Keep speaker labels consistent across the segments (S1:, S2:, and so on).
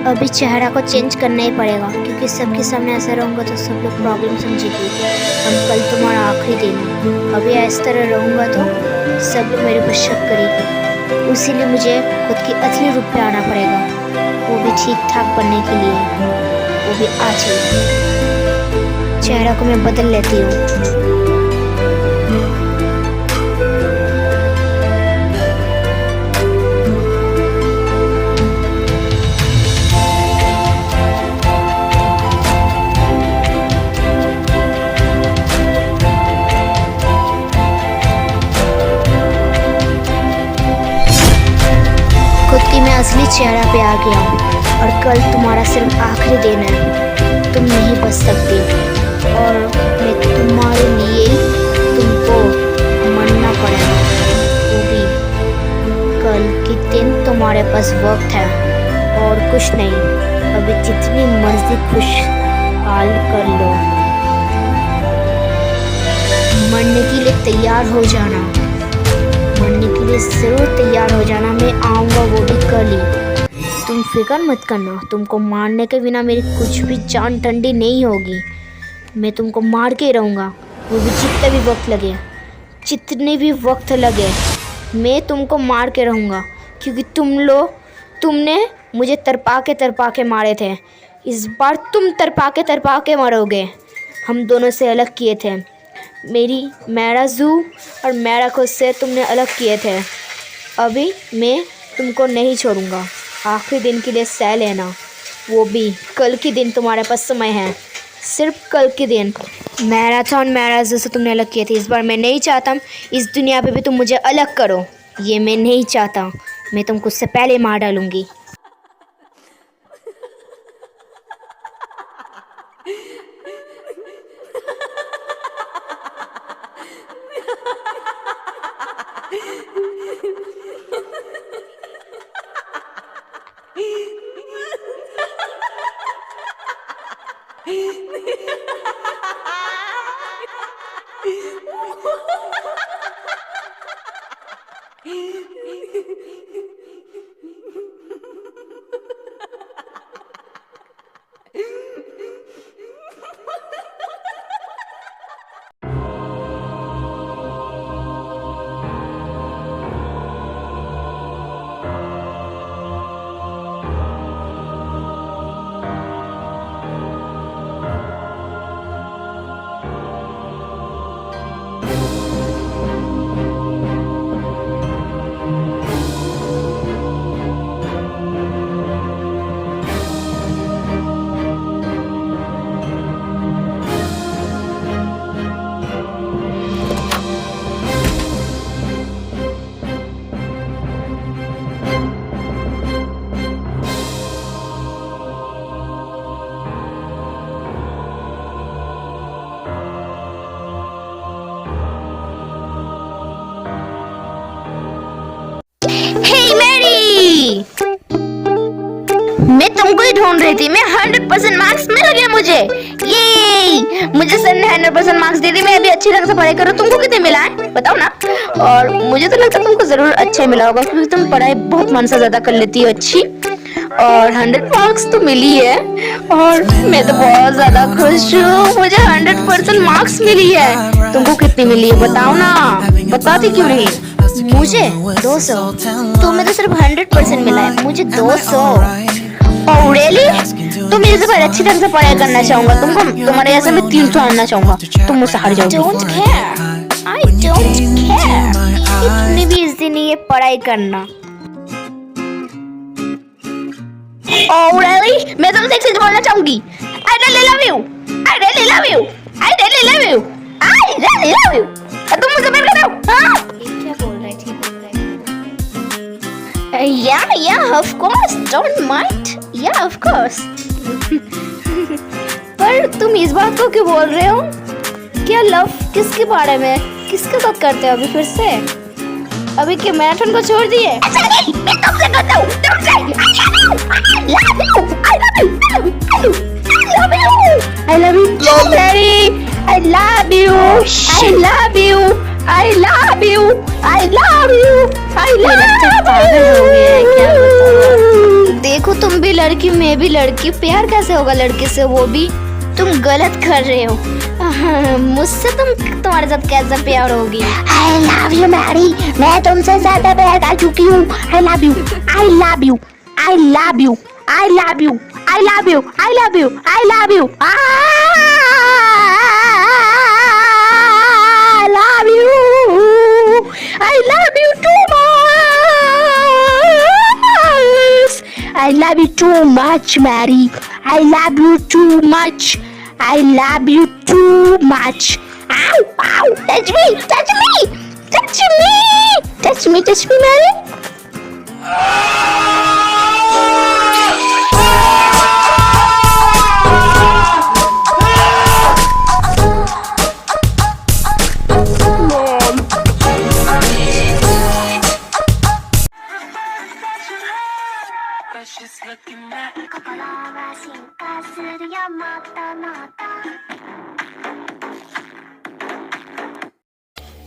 S1: अभी चेहरा को चेंज करना ही पड़ेगा, क्योंकि सबके सामने ऐसा रहूँगा तो सब लोग प्रॉब्लम समझेगी। हम कल तुम्हारा आखिरी दिन है, अभी इस तरह रहूँगा तो सब लोग मेरे पर शक करेंगे। उसीलिए मुझे खुद की असली रूप पे आना पड़ेगा, वो भी ठीक ठाक बनने के लिए, वो भी आज ही। चेहरा को मैं बदल लेती हूँ। मैं असली चेहरा पे आ गया हूँ और कल तुम्हारा सिर्फ आखिरी दिन है। तुम नहीं बच सकती और मैं तुम्हारे लिए तुमको मरना पड़ेगा, वो भी कल के दिन। तुम्हारे पास वक्त है और कुछ नहीं, अभी जितनी मर्जी खुशहाल कर लो। मरने के लिए तैयार हो जाना, मरने के लिए ज़रूर तैयार हो जाना। मैं आऊँगा, वो भी कल ही। तुम फिक्र मत करना, तुमको मारने के बिना मेरी कुछ भी जान ठंडी नहीं होगी। मैं तुमको मार के ही रहूँगा, वो भी जितना भी वक्त लगे, जितने भी वक्त लगे मैं तुमको मार के रहूँगा। क्योंकि तुमने मुझे तरपा के मारे थे। इस बार तुम तरपा के मरोगे। हम दोनों से अलग किए थे, मेरा जू और मेरा खुद से तुमने अलग किए थे। अभी मैं तुमको नहीं छोड़ूंगा। आखिरी दिन के लिए सह लेना, वो भी कल के दिन। तुम्हारे पास समय है, सिर्फ कल के दिन। मैराथन मेरा जू से तुमने अलग किए थे। इस बार मैं नहीं चाहता इस दुनिया पे भी तुम मुझे अलग करो, ये मैं नहीं चाहता। मैं तुमको उससे पहले मार डालूंगी। मैं तुमको ही ढूंढ रही थी। मैं 100% मार्क्स मिल गए मुझे। ये मुझे सर ने 100% मार्क्स दे दिए। मैं अभी अच्छी तरह से पढ़ाई करूँ। तुमको कितने मिला है बताओ ना। और मुझे तो लगता है तुमको जरूर अच्छा मिला होगा, क्योंकि तुम पढ़ाई बहुत मन से ज्यादा कर लेती हो अच्छी। और 100 मार्क्स तो मिली है और मैं तो बहुत ज्यादा खुश हूँ। मुझे 100% मार्क्स मिली है। तुमको कितनी मिली है बताओ ना, बताती क्यों नहीं। मुझे 200। तुम्हें तो सिर्फ 100% मिला है, मुझे 200। Oh really? तो मेरे से पहले अच्छी तरह से पढ़ाई करना चाहूँगा। तुम्हारे ऐसे में 300 आना चाहूँगा। तुम मुझसे हार जाओगे। Don't care. I don't care. इतनी भी इजी नहीं है पढ़ाई करना। Oh really? मैं तुमसे एक चीज बोलना चाहूँगी। I really love you. I really love you. I really love you. I really love you. तुम मुझसे प्यार करते हो? हाँ? क्या बोल रहे थे? Yeah, of course. Don't mind. Yeah, of course. पर तुम इस बात को क्यों बोल रहे हो? क्या लव किसके बारे में, किसके साथ करते हो अभी फिर से? अभी क्या मैराथन को छोड़ दिए? अच्छा नहीं, मैं तुमसे करता हूँ, तुमसे। I love you, Strawberry. I love you. I love you. I love you. I love you. I love you. पागल हो गया है क्या बताऊँ? देखो तुम भी लड़की मैं भी लड़की, प्यार कैसे होगा लड़के से, वो भी तुम गलत कर रहे हो। मुझसे तुम्हारे साथ कैसा प्यार होगी।
S2: I love you मैरी, मैं तुमसे ज्यादा प्यार कर चुकी हूँ। I love you, I love you, I love you, I love you, I love you, I love you, I love you, I love you, I love you too much, I love you too much Mary, I love you too much, I love you too much. Ow, ow, touch me, touch me, touch me, touch me, touch me, Mary.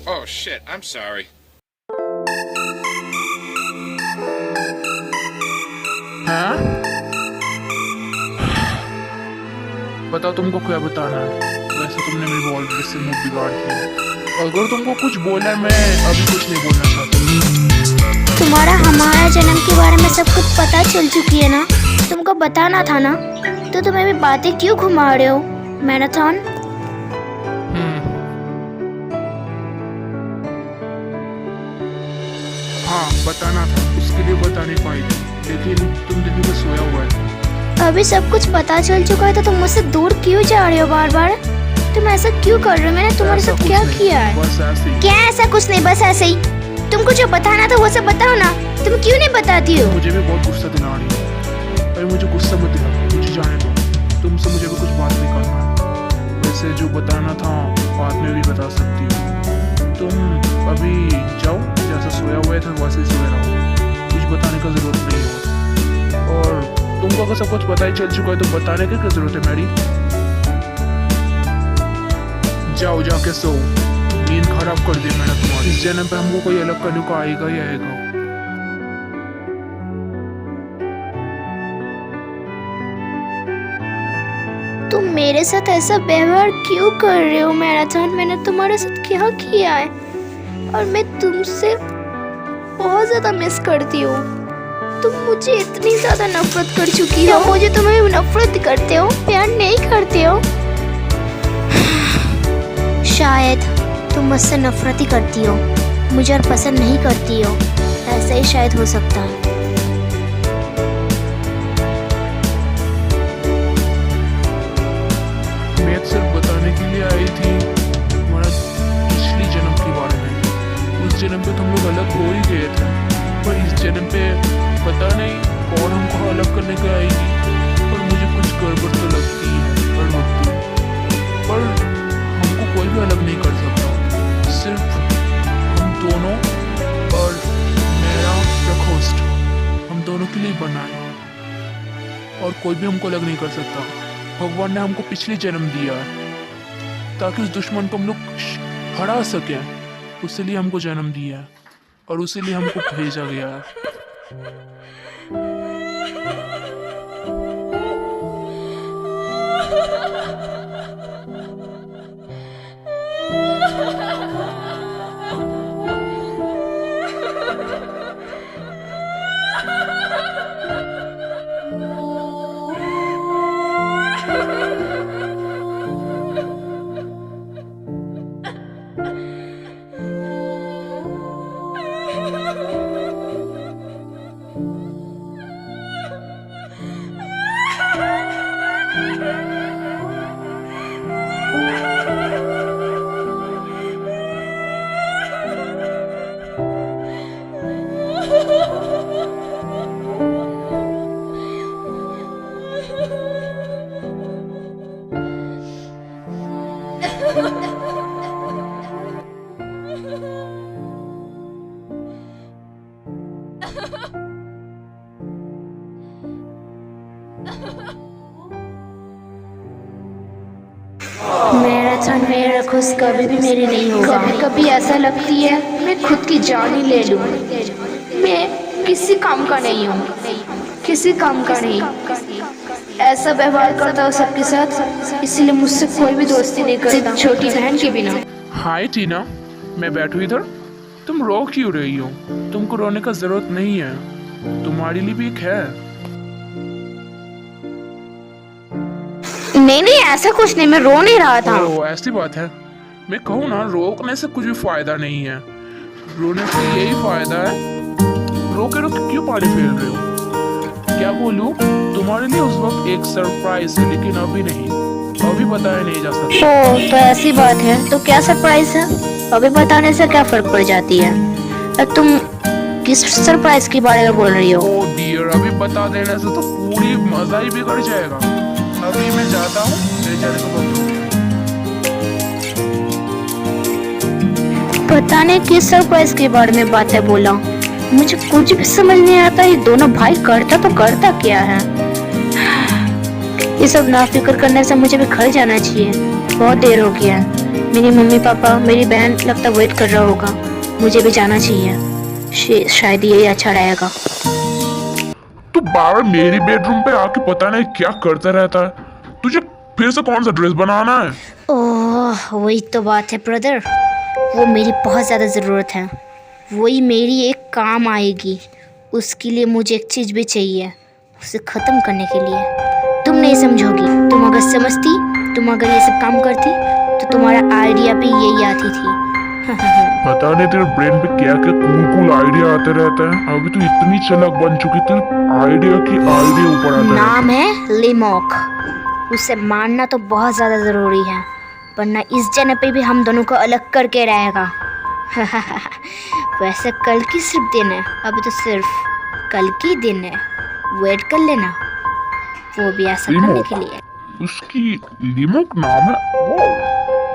S3: Oh shit, I'm sorry.
S4: हाँ? बताओ तुमको क्या बताना है। वैसे तुमने मेरी already से मुंह बिगाड़ दिया। अगर तुमको कुछ बोला है, मैं अभी कुछ नहीं बोलना चाहता।
S1: तुम्हारा हमारा जन्म के बारे में सब कुछ पता चल चुकी है ना, तुमको बताना था ना, तो तुम अभी बातें क्यों घुमा रहे हो मैराथन।
S4: हाँ बताना था, उसके लिए बता नहीं पाई थी, लेकिन तुम दिन में सोया हुआ है।
S1: अभी सब कुछ पता चल चुका है तो तुम मुझसे दूर क्यों जा रहे हो बार बार। तुम ऐसा क्यों कर रहे हो, मैंने तुम्हारे साथ क्या किया है।
S4: बस ऐसे ही।
S1: क्या ऐसा कुछ नहीं, बस ऐसे ही। तुमको जो बताना था वो सब बताओ ना, तुम क्यों नहीं बताती हो।
S4: मुझे भी बहुत गुस्सा दिला रही है। अरे मुझे गुस्सा मत दिला, मुझे जाने दो। तुमसे मुझे भी कुछ बात नहीं करना है। वैसे जो बताना था बाद में भी बता सकती हो। तुम अभी जाओ, जैसा सोया हुआ था वैसे ही सोया रहो, कुछ बताने का जरूरत नहीं है। और तुमको अगर सब कुछ पता ही चल चुका है तो बताने की क्या जरूरत है मैरी। जाओ जाके सो, नींद खराब कर दी मैंने तुम्हारी। इस जन्म पे हमको कोई अलग करने को आएगा ही आएगा।
S1: तुम मेरे साथ ऐसा व्यवहार क्यों कर रहे हो मैराथन, मैंने तुम्हारे साथ क्या किया है। और मैं तुमसे बहुत ज्यादा मिस करती हूँ। तुम मुझे इतनी ज्यादा नफरत कर चुकी हो। मुझे तुम्हें नफरत करते हो, प्यार नहीं करते हो। शायद तुम मुझसे नफरत ही करती हो, मुझे और पसंद नहीं करती हो, ऐसा ही शायद हो सकता है।
S4: मैं सिर्फ बताने के लिए आई थी तुम्हारा पिछली जन्म के बारे में। उस जन्म पे तुम लोग अलग हो ही गए थे, पर इस जन्म पे पता नहीं कौन हमको अलग करने को आएगी। पर मुझे कुछ गड़बड़ तो लगती है हर वक्त। पर हमको कोई भी अलग नहीं कर सकता, सिर्फ हम दोनों और मेरा प्रकोष्ठ हम दोनों के लिए बना है। और कोई भी हमको अलग नहीं कर सकता। भगवान ने हमको पिछले जन्म दिया है ताकि उस दुश्मन को हम लोग हरा सकें, उसीलिए हमको जन्म दिया है और उसीलिए हमको भेजा गया है।
S1: मैराथन मेरा खुश कभी भी मेरी नहीं होगा। कभी कभी ऐसा लगती है मैं खुद की जान ही ले लूं। मैं किसी काम का नहीं हूँ। किसी काम का नहीं। ऐसा व्यवहार करता हो सबके साथ, इसीलिए मुझसे कोई भी दोस्ती नहीं करता, सिर्फ छोटी बहन के बिना।
S4: हाय टीना, मैं बैठू इधर। तुम रो क्यों रही हो? तुमको रोने का जरूरत नहीं है, तुम्हारे लिए भी एक है।
S1: नहीं नहीं, ऐसा कुछ नहीं, मैं रो नहीं रहा था।
S4: ओ ऐसी बात है। मैं कहूँ ना, रोकने से कुछ भी फायदा नहीं है, रोने से यही फायदा है। रोके रोके क्यों पानी फेर रहे हो? क्या बोलूं, तुम्हारे लिए उस वक्त एक सरप्राइज है, लेकिन अभी नहीं, अभी बताया नहीं जा सकता।
S1: ओ तो ऐसी बात है, तो क्या सरप्राइज है? अभी बताने से क्या फर्क पड़ जाती है? तुम किस सरप्राइज के बारे में बोल रही हो?
S4: ओ डियर, अभी बता देने से तो पूरी मजा ही बिगड़ जाएगा। अभी मैं जाता हूँ, मेरे जाने को वक्त हो गया।
S1: पता नहीं किस सरप्राइज के बारे में बातें बोला, मुझे कुछ भी समझ नहीं आता। ये दोनों भाई करता तो करता क्या है? ये सब नाफिक्र करने से मुझे भी घर जाना चाहिए, बहुत देर हो गया है। मेरी मम्मी पापा, मेरी बहन लगता वेट कर रहा होगा, मुझे भी जाना चाहिए। शायद यही अच्छा रहेगा।
S4: तू बार मेरी बेडरूम पे आके पता नहीं क्या करता रहता है। तुझे फिर से कौन सा ड्रेस बनाना है?
S1: ओह वही तो बात है ब्रदर, वो मेरी बहुत ज़्यादा ज़रूरत है, वही मेरी एक काम आएगी। उसके लिए मुझे एक चीज़ भी चाहिए, उसे ख़त्म करने के लिए। तुम नहीं समझोगी, तुम अगर समझती, तुम अगर ये सब काम करती, तो तुम्हारा आइडिया भी यही आती थी।
S4: पता नहीं तेरे ब्रेन पे क्या क्या कूल आइडिया आते रहते हैं। अभी तो इतनी चालाक बन चुकी, तेरे आइडिया की आइडिया ऊपर आता है।
S1: नाम है लिमोक, उसे मारना तो बहुत ज़्यादा ज़रूरी है, वरना इस जन्म पे भी हम दोनों को अलग करके रहेगा। वैसे कल की सिर्फ दिन है, अभी तो सिर्फ कल की दिन है, वेट कर लेना, वो भी ऐसा करने के लिए।
S4: उसकी लिमोक नाम है? वो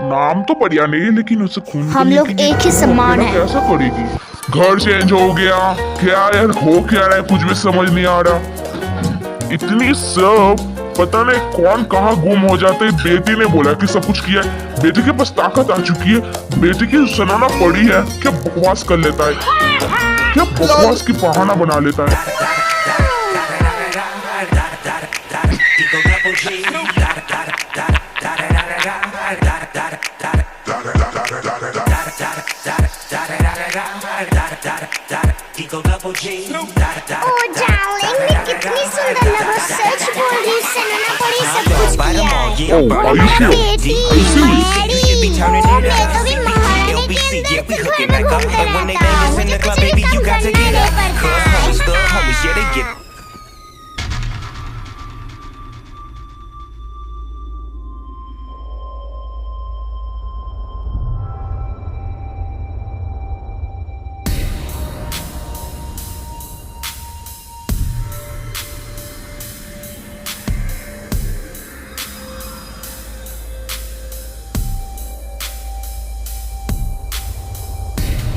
S4: नाम तो बढ़िया नहीं है, लेकिन उसे खून
S1: हम लोग एक ही समान हैं।
S4: कैसा करेगी? घर चेंज हो गया क्या यार, हो क्या रहा है कुछ भी समझ नहीं आ रहा। इतनी सब पता नहीं कौन कहाँ गुम हो जाते हैं। बेटी ने बोला कि सब कुछ किया है, बेटी के पास ताकत आ चुकी है, बेटी की सुनाना पड़ी है। क्या बकवास कर लेता है, क्या बकवास की बहाना बना लेता है।
S2: Oh darling, मैं कितनी सुंदर लगूं, सच बोल रही हूँ, सुनना पड़ी सब कुछ किया है।
S4: Oh, are you sure?
S2: बेटी,
S4: Are you serious?
S2: मैं तो भी महारानी के अंदर से घर में घूमते रहता हूँ, मुझे कुछ भी काम करना नहीं पड़ता।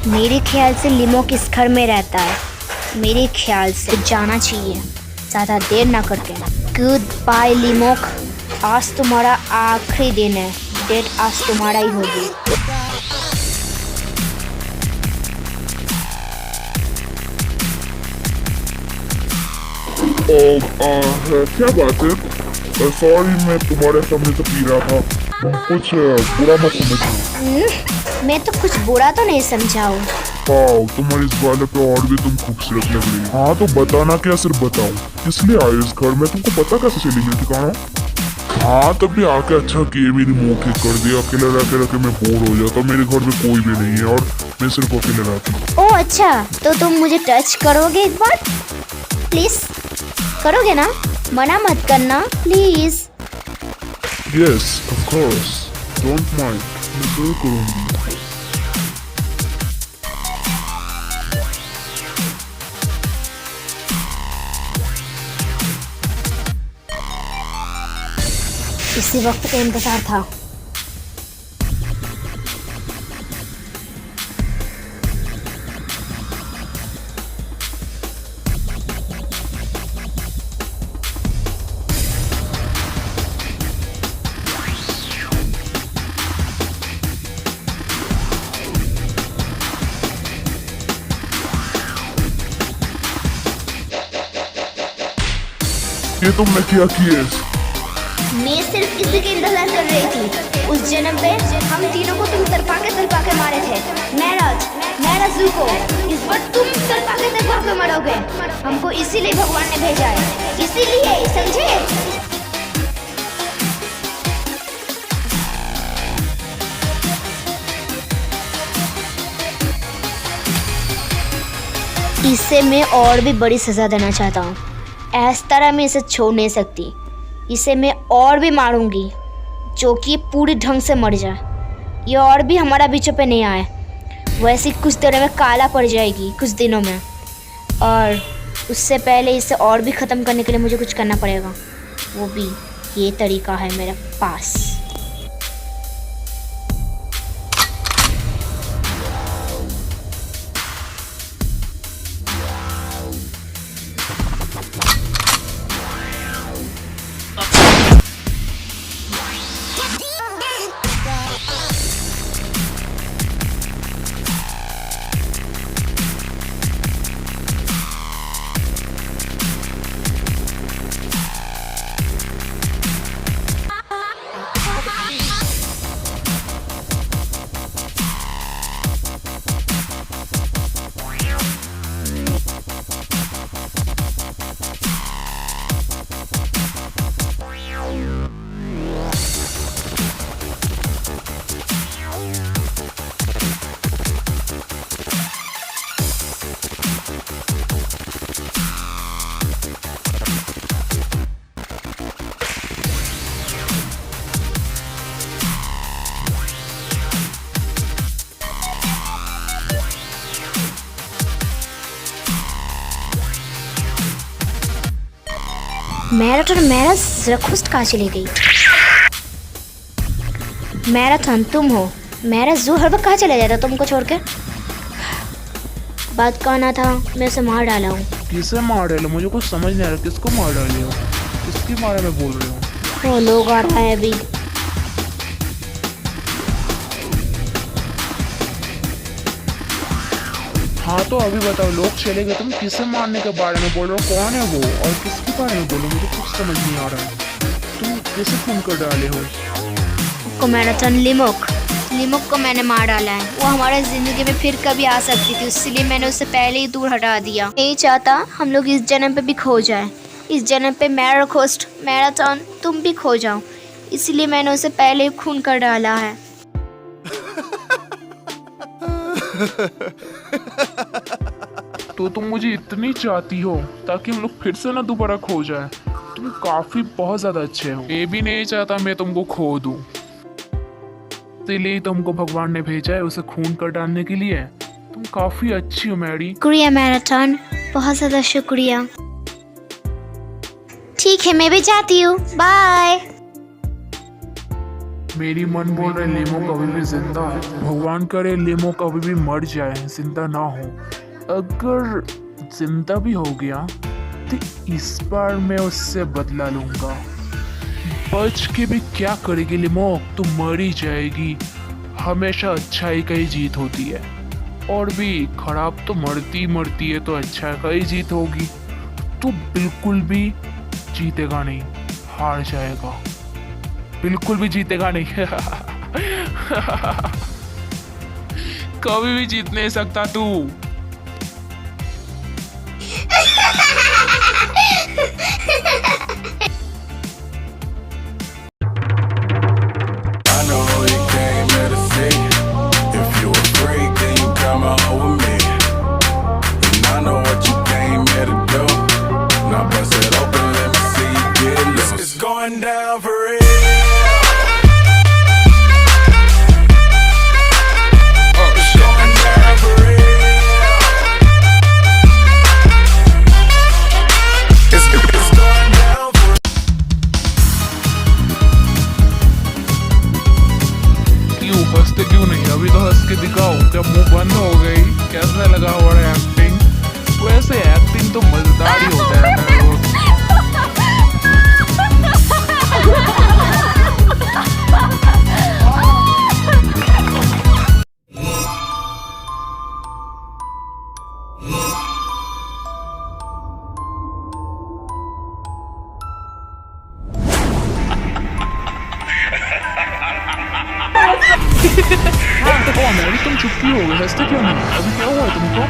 S1: मेरे ख्याल से लिमोक इस घर में रहता है, मेरे ख्याल से जाना चाहिए, ज़्यादा देर ना करके। गुड बाय लिमोक, आज तुम्हारा आखिरी दिन है, डेट आज तुम्हारा ही होगी।
S4: क्या बात है? सॉरी, मैं तुम्हारे सामने से पी रहा था, कुछ बुरा मत समझो।
S1: मैं तो कुछ बुरा तो नहीं समझा हूँ।
S4: तुम्हारी इस बाले पे और भी तुम खूबसूरत लग रही हो। हाँ तो बताना क्या, सिर्फ बताओ किसलिए आए इस घर में, तुमको पता कैसे चलेगी ठिकाना? हाँ तभी आके अच्छा किए, मेरी मुँह ठीक कर दिया। अकेले रह के मैं बोर हो जाता, मेरे घर में कोई भी नहीं है और मैं सिर्फ अकेले रहती हूँ।
S1: ओह अच्छा, तो तुम मुझे टच करोगे एक बार प्लीज? करोगे ना? मना मत करना please.
S4: Yes of course, don't mind, मैं जरूर करूँगी।
S1: इसी वक्त का इंतजार था।
S4: ये तुमने क्या किया?
S1: मैं सिर्फ इसी के इंतजार कर रही थी। उस जन्म पे हम तीनों को तुम तड़पा के मारे थे। मैं ज़ूको, इस बार तुम तड़पा के मरोगे। हमको इसीलिए भगवान ने भेजा है, इसीलिए, समझे? इसे मैं और भी बड़ी सज़ा देना चाहता हूँ। इस तरह मैं इसे छोड़ नहीं सकती। इसे मैं और भी मारूंगी, जो कि पूरी ढंग से मर जाए। ये और भी हमारा बीचों पे नहीं आए। वैसे कुछ देर में काला पड़ जाएगी, कुछ दिनों में। और उससे पहले इसे और भी ख़त्म करने के लिए मुझे कुछ करना पड़ेगा। वो भी ये तरीका है मेरे पास। मैराथन मेरा जरखुस्त कहाँ चली गई? मैराथन तुम हो। मेरा जू हर वक्त कहाँ चले जाता तुमको छोड़ के? बात कहना था, मैं उसे मार डाला हूँ।
S4: किसे मार डाले? मुझे कुछ समझ नहीं आ रहा। किसको मार डाले हो? किसके बारे में बोल रहे हो?
S1: वो लोग आ रहा है अभी।
S4: हाँ तो अभी बताओ, लोग चले गए, तुम किसे मारने के बारे में बोल रहे हो? कौन है वो और किसके बारे में बोलो? मुझे कुछ समझ नहीं आ रहा है। तुम कैसे खून कर डाले हो?
S1: को मैराथन लिमोक को मैंने मार डाला है। वो हमारे जिंदगी में फिर कभी आ सकती थी, इसलिए मैंने उसे पहले ही दूर हटा दिया। नहीं चाहता हम लोग इस जन्म पे भी खो जाए। इस जन्म पे मैराथन तुम भी खो जाओ, इसलिए मैंने उसे पहले ही खून कर डाला है।
S4: तो तुम मुझे इतनी चाहती हो ताकि हम लोग फिर से ना दोबारा खो जाए? तुम काफी बहुत ज्यादा अच्छे हो। मैं भी नहीं चाहता मैं तुमको खो दूं, इसलिए तुमको भगवान ने भेजा है उसे खून कर डालने के लिए। तुम काफी अच्छी हो मैरी।
S1: शुक्रिया मैराथन, बहुत ज्यादा शुक्रिया। ठीक है, मैं भी जाती हूँ, बाय।
S4: मेरी मन बोल रहे लेमो कभी भी जिंदा है। भगवान करे लेमो कभी भी मर जाए, जिंदा ना हो। अगर जिंदा भी हो गया तो इस बार मैं उससे बदला लूंगा। बच के भी क्या करेगी लेमो? तू मर ही जाएगी। हमेशा अच्छाई का ही जीत होती है, और भी खराब तो मरती है, तो अच्छा का ही जीत होगी। तू बिल्कुल भी जीतेगा नहीं, हार जाएगा। बिल्कुल भी जीतेगा नहीं। कभी भी जीत नहीं सकता तू। हाँ तो कौन है? अभी तुम चुप क्यों हो गए? हंसते क्यों नहीं? अभी क्या हुआ तुमको?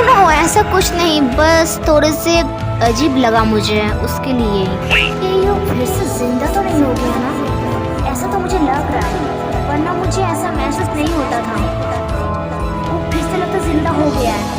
S1: नो ऐसा कुछ नहीं, बस थोड़े से अजीब लगा मुझे उसके लिए। ये फिर से जिंदा तो नहीं हो गया ना? ऐसा तो मुझे लग रहा है, वरना मुझे ऐसा महसूस नहीं होता था। वो फिर से लगता जिंदा हो गया है।